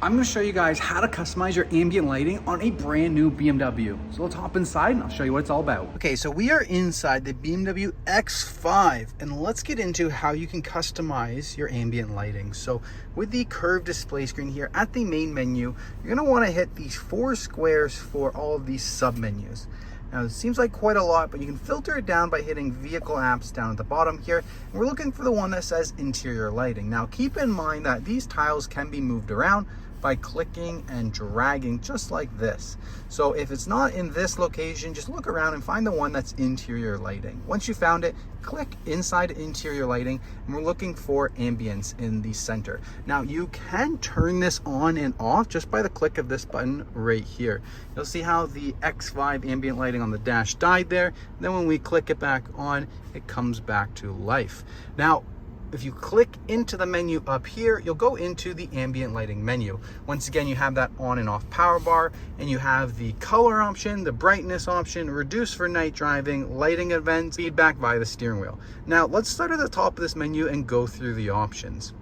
I'm going to show you guys how to customize your ambient lighting on a brand new BMW. So let's hop inside and I'll show you what it's all about. Okay, so we are inside the BMW X5 and let's get into how you can customize your ambient lighting. So with the curved display screen here at the main menu, you're going to want to hit these 4 squares for all of these sub menus. Now it seems like quite a lot, but you can filter it down by hitting vehicle apps down at the bottom here. And we're looking for the one that says interior lighting. Now keep in mind that these tiles can be moved around by clicking and dragging just like this. So if it's not in this location, just look around and find the one that's interior lighting. Once you found it, click inside interior lighting and we're looking for ambience in the center. Now you can turn this on and off just by the click of this button right here. You'll see how the X5 ambient lighting on the dash died there. Then when we click it back on, it comes back to life. Now, if you click into the menu up here, you'll go into the ambient lighting menu. Once again, you have that on and off power bar, and you have the color option, the brightness option, reduce for night driving, lighting events, feedback via the steering wheel. Now, let's start at the top of this menu and go through the options.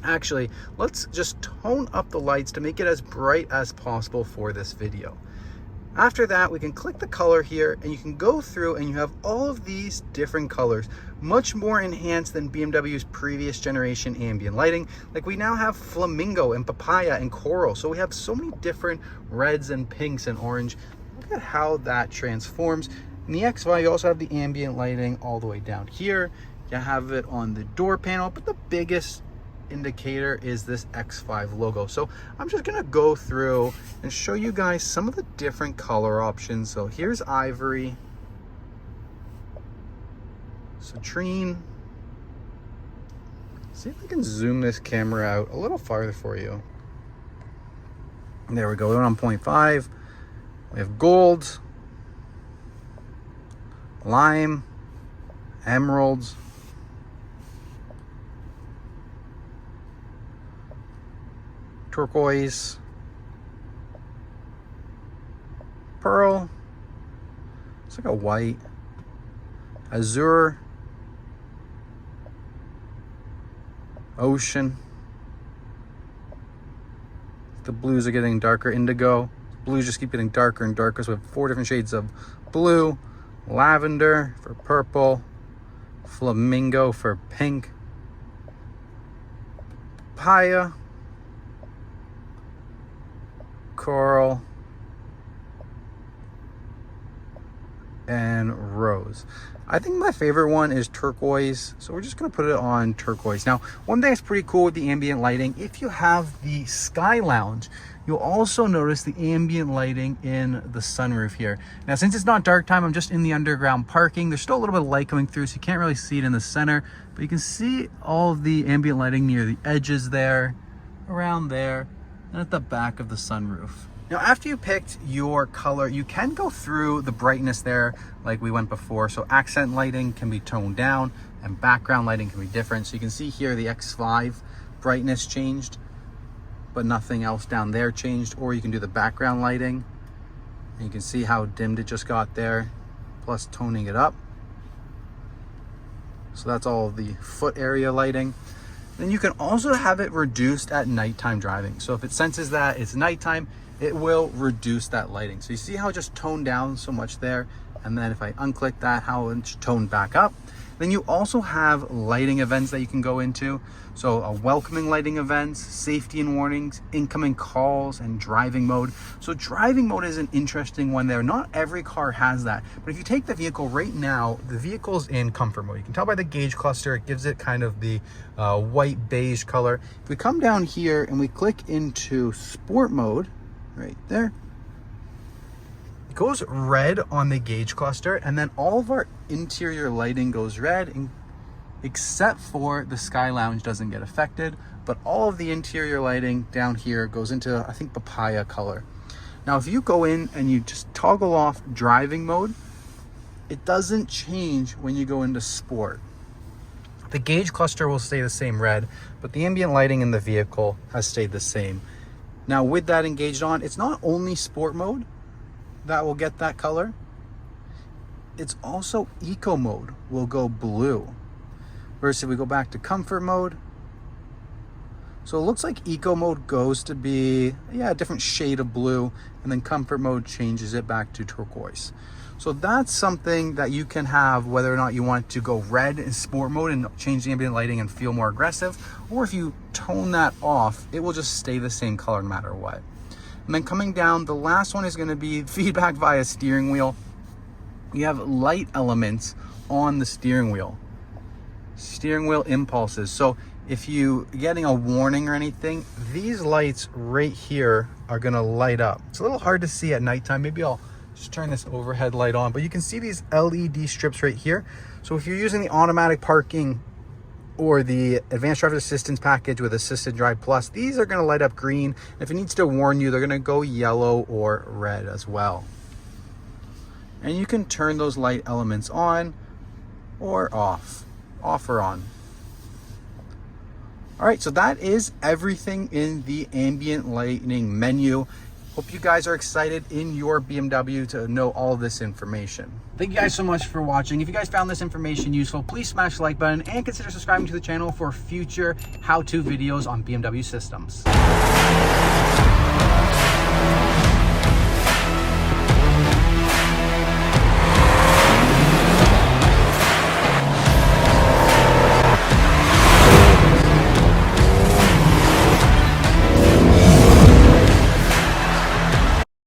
Actually, let's just tone up the lights to make it as bright as possible for this video. After that, we can click the color here and you can go through and you have all of these different colors, much more enhanced than BMW's previous generation ambient lighting. Like we now have flamingo and papaya and coral. So we have so many different reds and pinks and orange. Look at how that transforms. In the X5, you also have the ambient lighting all the way down here. You have it on the door panel, but the biggest indicator is this X5 logo. So I'm just gonna go through and show you guys some of the different color options. So here's ivory, citrine. See if I can zoom this camera out a little farther for you. There we go, we're on 0.5. We have gold, lime, emeralds, turquoise, pearl, it's like a white, azure, ocean. The blues are getting darker, indigo. Blues just keep getting darker and darker, so we have 4 different shades of blue, lavender for purple, flamingo for pink, papaya, coral, and rose. I think my favorite one is turquoise, so we're just going to put it on turquoise. Now, one thing that's pretty cool with the ambient lighting, if you have the Sky Lounge, you'll also notice the ambient lighting in the sunroof here. Now, since it's not dark time, I'm just in the underground parking. There's still a little bit of light coming through, so you can't really see it in the center, but you can see all of the ambient lighting near the edges there, around there, and at the back of the sunroof. Now, after you picked your color, you can go through the brightness there like we went before. So accent lighting can be toned down and background lighting can be different. So you can see here the X5 brightness changed, but nothing else down there changed. Or you can do the background lighting and you can see how dimmed it just got there, plus toning it up. So that's all the foot area lighting. Then you can also have it reduced at nighttime driving. So if it senses that it's nighttime, it will reduce that lighting. So you see how it just toned down so much there? And then if I unclick that, how it's toned back up. Then you also have lighting events that you can go into. So a welcoming lighting events, safety and warnings, incoming calls, and driving mode. So driving mode is an interesting one there. Not every car has that. But if you take the vehicle right now, the vehicle's in comfort mode. You can tell by the gauge cluster, it gives it kind of the white beige color. If we come down here and we click into sport mode, right there, it goes red on the gauge cluster, and then all of our interior lighting goes red, except for the Sky Lounge doesn't get affected, but all of the interior lighting down here goes into, I think, papaya color. Now, if you go in and you just toggle off driving mode, it doesn't change when you go into sport. The gauge cluster will stay the same red, but the ambient lighting in the vehicle has stayed the same. Now, with that engaged on, it's not only sport mode that will get that color, it's also eco mode will go blue. Versus if we go back to comfort mode, So it looks like eco mode goes to be, a different shade of blue, and then comfort mode changes it back to turquoise. So that's something that you can have whether or not you want to go red in sport mode and change the ambient lighting and feel more aggressive, or if you tone that off, it will just stay the same color no matter what. And then coming down, the last one is going to be feedback via steering wheel. You have light elements on the steering wheel impulses. So if you getting a warning or anything, these lights right here are going to light up. It's a little hard to see at nighttime. Maybe I'll just turn this overhead light on, but you can see these LED strips right here. So if you're using the automatic parking or the advanced driver assistance package with assisted drive plus, these are going to light up green. If it needs to warn you, they're going to go yellow or red as well. And you can turn those light elements on or off or on. All right, so that is everything in the ambient lighting menu. Hope you guys are excited in your BMW to know all this information. Thank you guys so much for watching. If you guys found this information useful, please smash the like button and consider subscribing to the channel for future how-to videos on BMW systems.